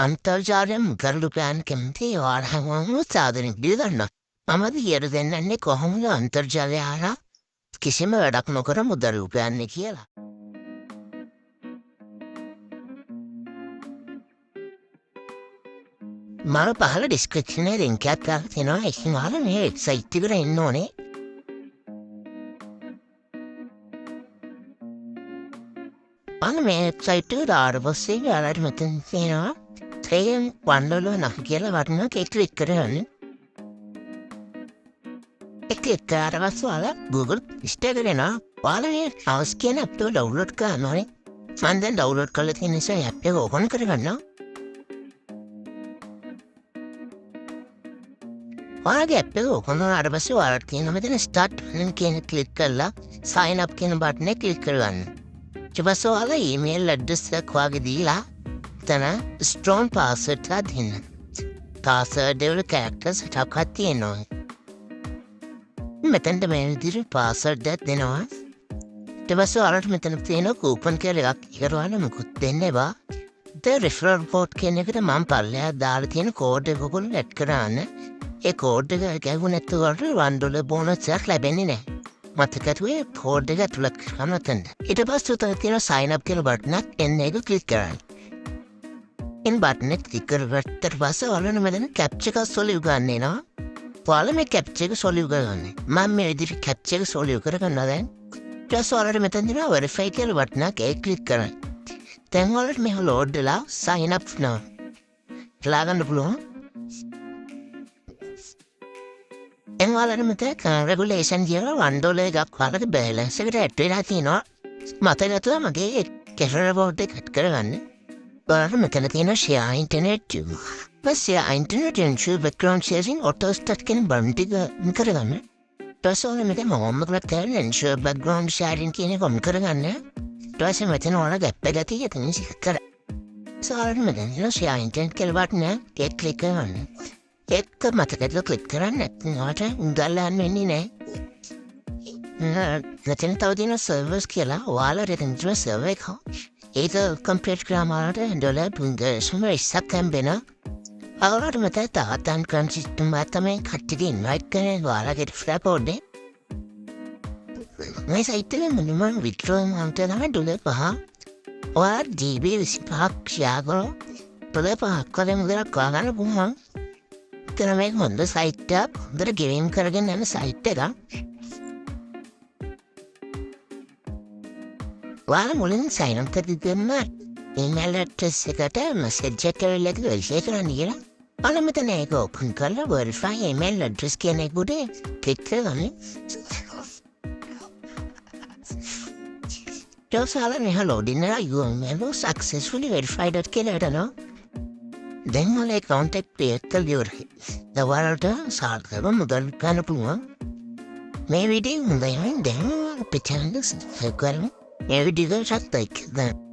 අන්තර්ජාලයෙන් කරලුපෑන් කැමති වාරහම සාධනෙක් බිලිගන්න. මමද කියර දෙන්නන්නේ කොහොමද අන්තර්ජාලය හරහා කිසිම වැඩක් නොකර මුදල් උපයන්නේ කියලා. මම පහල ඩිස්ක්‍රිප්ෂනේ ලින්ක් එකක් දාලා තියෙනවා. ඒකෙන් අහලා මේ වෙබ්සයිට් එකට එන්න ඕනේ. අන්න මේ වෙබ්සයිට් එකට ආවට පස්සේ ඔයාලට මෙතන තියෙනවා ට්‍රේන් වන්ඩලෝ නක් කියලා වටනක එක ක්ලික් කරගන්න. ඒක ක්ලික් කරාට පස්සේ ඔයාලා Google ඉස්ටේ කරනවා. ඔයාලා මේ අවස් කියන ඇප් එක ඩවුන්ලෝඩ් කරන්න ඕනේ. මම දැන් ඩවුන්ලෝඩ් කරලා තියෙන නිසා ඇප් එක ඕපන් කරගන්නවා. ඔයාලගේ ඇප් එක ඕපන් කරාට පස්සේ ඔයාලට තියෙන මෙතන ස්ටාර්ට් කියන ක්ලික් කරලා sign up කියන බටන් එක ක්ලික් කරගන්න. ඊට පස්සේ ඔයාලා ඊමේල් ඇඩ්‍රස් එක ඔයාගේ දීලා තන ස්ට්‍රෝන් පාස්වර්ඩ් එකක් දෙන්න. පාස්වර්ඩ් වල කැරක්ටර්ස් එකක් තියෙනවා. මෙතනට මේ විදිහට පාස්වර්ඩ් එකක් දෙනවා. ඊට පස්සේ ඔයාලට මෙතන තියෙන කූපන් කියලා එකක් ඉකරවන්න මොකුත් දෙන්න එපා. ද රිෆරල් කෝඩ් කියන එකට මම පල්ලෙහා දාලා තියෙන කෝඩ් එක ඔයගොල්ලෝ ඇඩ් කරන්න. ඒ කෝඩ් එක ගැහුව නැත්නම් $1 බෝනස් එකක් ලැබෙන්නේ නැහැ. මතකතුවේ කෝඩ් එක ඇතුළත් කරන්න තැන්න. ඊට පස්සේ උතන තියෙන sign up කියලා බටනක් එන්න එක ක්ලික් කරන්න. ඉන් බටන් එක ක්ලික් කරගත්තට පස්සේ ඔයාලට මෙතන කැප්චර් එකක් සොලිව් ගන්න එනවා. ඔයාලා මේ කැප්චර් එක සොලිව් කරගන්න. මම මේ විදිහට කැප්චර් එක සොලිව් කරගන්නවා දැන්. ඊට පස්සේ ඔයාලට මෙතන තියෙන verify කියලා බටනක් ඒක ක්ලික් කරන්න. දැන් ඔයාලට මේක ලෝඩ් වෙලා sign up වෙනවා. ලා ගන්න පුළුවන්. එංගලට මෙතන රෙගුලේෂන් කියලා $1 එකක් වලට බැලන්ස් එකට ඇඩ් වෙලා තියෙනවා. මතක නැතුව මගේ කැෂර් රෙපෝට් එක කට් කරගන්න. ඔයාලට මෙතන තියෙන share internet tube. share internet ensure background sharing auto start කියන බටන් ටික කරගන්න. ඊට පස්සේ ඔයාලා මෙතන මොකක්ද කරන්න ensure background sharing කියන එක ඔන් කරගන්න. ඊට පස්සේ මෙතන ඔයාලා ගැප් එක තියෙන තැන සික් කර. ඔයාලට මෙතන share internet කියලා බටන් එක ක්ලික් කරගන්න. ඒක මතකද ක්ලික් කරන්න නැත්නම් උදල්ලා යන්න වෙන්නේ නැහැ. මෙතන තව තියෙන සර්වර්ස් කියලා ඔයාලා රෙකන්ජර් සර්වර් එක. ඒක කම්පියුටර් ග්‍රාමරට $0.20ක් හම්බෙන. ඔයාලට මෙතන තාතන් කරන සිස්ටම් එක තමයි කට්ටියගේ ඉන්වයිට් කරන ඔයාලගේ ෆ්ලැප් එකේ. මේ සයිට් එකේ මිනිමම් විත්ඩ්‍රෝ amount එක තමයි $5. ඔයාලා GB 25ක් ෂෙයා කරලා $5ක් වගේ මුදලක් ගන්න පුළුවන්. එතන මේ හොඳ සයිට් එකක් හොඳට ගෙවීම් කරගෙන යන සයිට් එකක්. ඔයාලා මුලින් sign up කරගන්න email address එකට message එකක් ඇවිල්ලා verify කරන්න කියලා. ඔයාලා මෙතන ඒක open කරලා verify email address කියන එක උඩ click කරගන්න. ඔයාලා මේ loading එක your email successfully verified කියලා එනවා. දැන් මගේ account එක create කරලා ඉවරයි. දැන් ඔයාලට සාර්ථකව මුදල් ගන්න පුළුවන්. මේ වීඩියෝ හොඳයි නම් දැන් අපේ channel එක subscribe කරන්න. මේ වීඩියෝ එකත් like කරන්න.